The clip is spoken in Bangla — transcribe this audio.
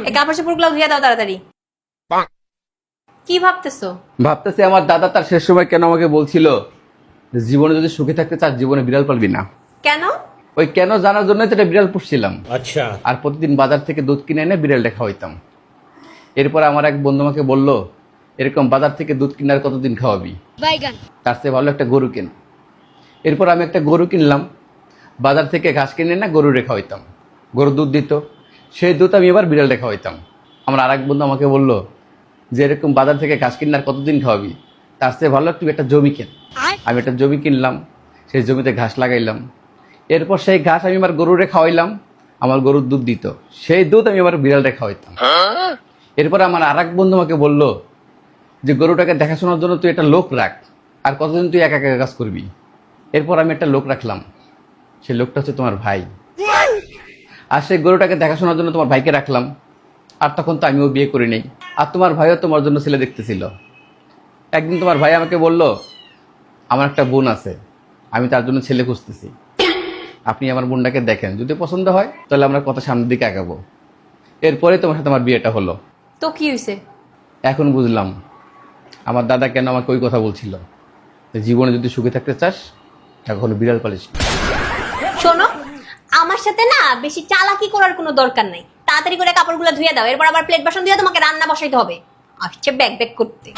এই কাপড় চোপড়গুলো ধুয়ে দাও তাড়াতাড়ি। কি ভাবতেছো? ভাবতেছি আমার দাদা তার শেষ সময় কেন আমাকে বলছিল যে জীবনে যদি সুখে থাকতে চাস জীবনে বিড়াল পালবি না। কেন? ওই কেন জানার জন্যই তো একটা বিড়াল পুষছিলাম। আচ্ছা। আর প্রতিদিন বাজার থেকে দুধ কিনে এনে বিড়ালটা খাওয়াইতাম। এরপর আমার এক বন্ধু আমাকে বলল, এরকম বাজার থেকে দুধ কিনে আর কতদিন খাওয়াবি, তার চেয়ে ভালো একটা গরু কেন। এরপর আমি একটা গরু কিনলাম, বাজার থেকে ঘাস কিনে না গরুরে খাওয়াইতাম, গরু দুধ দিত, সেই দুধ আমি এবার বিড়ালটা খাওয়াইতাম। আমার আর এক বন্ধু আমাকে বলল যে এরকম বাজার থেকে ঘাস কিনে আর কতদিন খাওয়াবি, তার চেয়ে ভালো তুই একটা জমি কেন। আমি একটা জমি কিনলাম, সেই জমিতে ঘাস লাগাইলাম, এরপর সেই ঘাস আমি আমার গরুরে খাওয়াইলাম, আমার গরুর দুধ দিত, সেই দুধ আমি আমার বিড়ালটা খাওয়াইতাম। এরপর আমার আর এক বন্ধু আমাকে বলল যে গরুটাকে দেখাশোনার জন্য তুই একটা লোক রাখ, আর কতদিন তুই একা একা কাজ করবি। এরপর আমি একটা লোক রাখলাম, সেই লোকটা হচ্ছে তোমার ভাই। আর সেই গরুটাকে দেখাশোনার জন্য তোমার ভাইকে রাখলাম, আর তখন তো আমিও বিয়ে করি নাই, আর তোমার ভাইও তোমার জন্য ছেলে দেখতেছিল। একদিন তোমার ভাই আমাকে বলল আমার একটা বোন আছে, আমি তার জন্য ছেলে খুঁজতেছি, আপনি আমার বোনটাকে দেখেন, যদি পছন্দ হয় তাহলে আমরা কথা সামনের দিকে আগাবো। এরপরে তোমার সাথে আমার বিয়েটা হলো। তো কি হয়েছে? এখন বুঝলাম আমার দাদা কেন আমাকে ওই কথা বলছিল, যে জীবনে যদি সুখে থাকতে চাস কখনো বিড়াল পালিস না। শোনো, আমার সাথে না বেশি চালাকি করার কোনো দরকার নাই। তাড়াতাড়ি করে কাপড়গুলো ধুয়ে দাও, এরপর আবার প্লেট বাসন দিয়ে তোমাকে রান্না বসাইতে হবে। আসছে ব্যাগ ব্যাগ করতে।